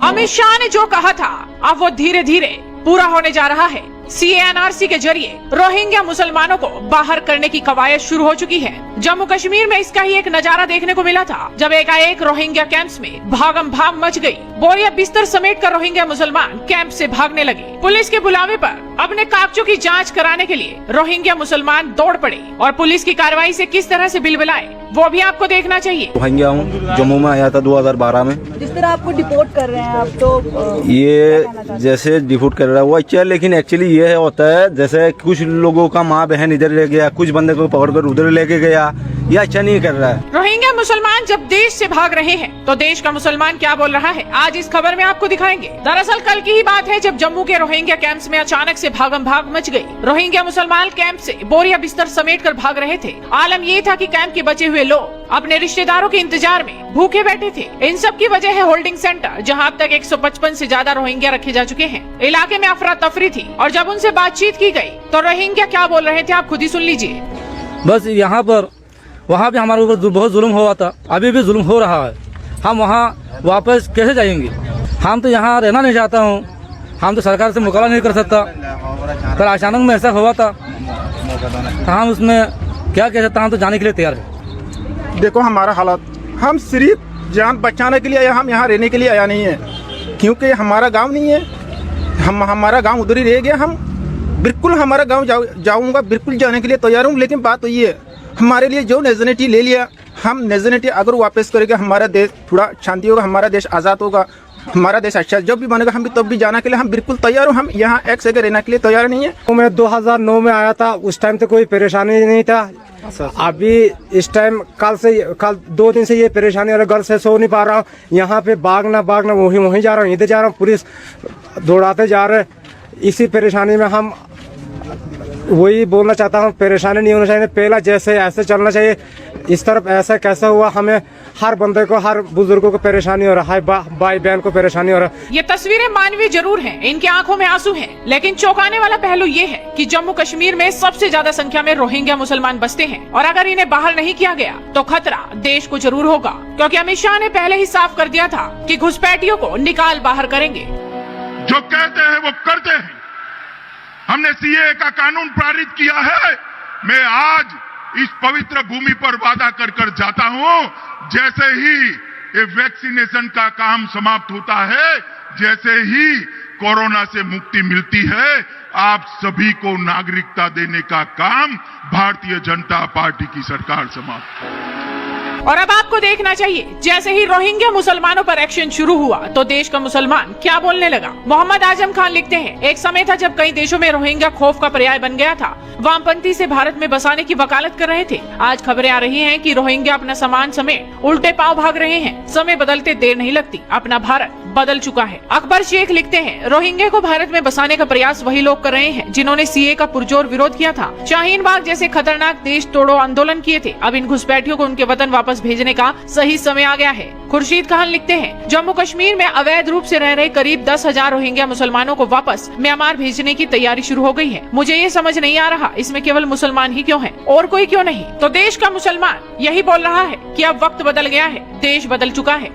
अमित शाह ने जो कहा था अब वो धीरे धीरे पूरा होने जा रहा है। CANRC के जरिए रोहिंग्या मुसलमानों को बाहर करने की कवायद शुरू हो चुकी है। जम्मू कश्मीर में इसका ही एक नजारा देखने को मिला था जब एकाएक रोहिंग्या कैंप्स में भागम भाग मच गई। बोरिया बिस्तर समेट कर रोहिंग्या मुसलमान कैंप से भागने लगे। पुलिस के बुलावे पर अपने कागजों की जांच कराने के लिए रोहिंग्या मुसलमान दौड़ पड़े और पुलिस की कार्रवाई से किस तरह से बिलबिलाए वो भी आपको देखना चाहिए। रोहिंग्या हूँ, जम्मू में आया था 2012 में। जिस तरह आपको डिपोर्ट कर रहे हैं आप तो ये जैसे डिपोर्ट कर रहा है वो अच्छा है, लेकिन एक्चुअली ये होता है जैसे कुछ लोगों का माँ बहन इधर ले गया, कुछ बंदे को पकड़कर उधर लेके गया, ये अच्छा नहीं कर रहा है। रोहिंग्या मुसलमान जब देश से भाग रहे हैं तो देश का मुसलमान क्या बोल रहा है आज इस खबर में आपको दिखाएंगे। दरअसल कल की ही बात है जब जम्मू के रोहिंग्या कैंप्स में अचानक से भागम भाग मच गई। रोहिंग्या मुसलमान कैंप से बोरिया बिस्तर समेट कर भाग रहे थे। आलम ये था कि कैंप के बचे हुए लोग अपने रिश्तेदारों के इंतजार में भूखे बैठे थे। इन सब की वजह है होल्डिंग सेंटर, जहां अब तक 155 से ज्यादा रोहिंग्या रखे जा चुके हैं। इलाके में अफरा तफरी थी और जब उनसे बातचीत की गई तो रोहिंग्या क्या बोल रहे थे आप खुद ही सुन लीजिए। बस यहाँ पर वहाँ भी हमारे ऊपर बहुत जुल्म हुआ था, अभी भी जुल्म हो रहा है। हम वहाँ वापस कैसे जाएंगे? हम तो यहाँ रहना नहीं चाहता हूँ, हम तो सरकार से मुकाबला नहीं कर सकता। पर अचानक में ऐसा हुआ था तो हम उसमें क्या कह सकते, हम तो जाने के लिए तैयार है। देखो हमारा हालात, हम सिर्फ जान बचाने के लिए आया, हम यहाँ रहने के लिए आया नहीं है, क्योंकि हमारा गांव नहीं है। हमारा गांव उधर ही रह गया। हम बिल्कुल हमारा गांव जाऊंगा, बिल्कुल जाने के लिए तैयार हूँ। लेकिन बात तो ये है, हमारे लिए जो नेशनलिटी ले लिया, हम नेशनलिटी अगर वापस करेंगे हमारा देश थोड़ा शांति होगा, हमारा देश आज़ाद होगा, हमारा देश अच्छा जब भी बनेगा हम भी तब भी जाने के लिए हम बिल्कुल तैयार हूँ। हम यहाँ एक जगह रहने के लिए तैयार नहीं है। मैं 2009 में आया था, उस टाइम तो कोई परेशानी नहीं था। अभी इस टाइम कल 2 दिन से ये परेशानी और घर से सो नहीं पा रहा हूँ। यहाँ पे भागना वहीं जा रहा हूँ, इधर जा रहा हूँ, पुलिस दौड़ाते जा रहे। इसी परेशानी में हम वही बोलना चाहता हूँ, परेशानी नहीं होना चाहिए, पहला जैसे ऐसे चलना चाहिए। इस तरफ ऐसा कैसा हुआ, हमें हर बंदे को, हर बुजुर्गों को परेशानी हो रहा है, भाई बहन को परेशानी हो रहा है। ये तस्वीरें मानवीय जरूर हैं, इनकी आंखों में आंसू हैं, लेकिन चौंकाने वाला पहलू ये है कि जम्मू कश्मीर में सबसे ज्यादा संख्या में रोहिंग्या मुसलमान बसते हैं और अगर इन्हें बाहर नहीं किया गया तो खतरा देश को जरूर होगा, क्योंकि अमित शाह ने पहले ही साफ कर दिया था कि घुसपैठियों को निकाल बाहर करेंगे। जो कहते हैं वो करते हैं। हमने CAA का कानून पारित किया है। मैं आज इस पवित्र भूमि पर वादा कर जाता हूं, जैसे ही ये वैक्सीनेशन का काम समाप्त होता है, जैसे ही कोरोना से मुक्ति मिलती है, आप सभी को नागरिकता देने का काम भारतीय जनता पार्टी की सरकार समाप्त। और अब आपको देखना चाहिए, जैसे ही रोहिंग्या मुसलमानों पर एक्शन शुरू हुआ तो देश का मुसलमान क्या बोलने लगा। मोहम्मद आजम खान लिखते हैं, एक समय था जब कई देशों में रोहिंग्या खौफ का पर्याय बन गया था। वामपंथी से भारत में बसाने की वकालत कर रहे थे। आज खबरें आ रही हैं कि रोहिंग्या अपना सामान समेत उल्टे पांव भाग रहे हैं। समय बदलते देर नहीं लगती, अपना भारत बदल चुका है। अकबर शेख लिखते हैं, रोहिंग्या को भारत में बसाने का प्रयास वही लोग कर रहे हैं जिन्होंने CAA का पुरजोर विरोध किया था, शाहीन बाग जैसे खतरनाक देश तोड़ो आंदोलन किए थे। अब इन घुसपैठियों को उनके वतन वापस भेजने का सही समय आ गया है। खुर्शीद खान लिखते हैं, जम्मू कश्मीर में अवैध रूप से रह रहे करीब 10,000 रोहिंग्या मुसलमानों को वापस म्यांमार भेजने की तैयारी शुरू हो गई है। मुझे ये समझ नहीं आ रहा इसमें केवल मुसलमान ही क्यों हैं और कोई क्यों नहीं। तो देश का मुसलमान यही बोल रहा है कि अब वक्त बदल गया है, देश बदल चुका है।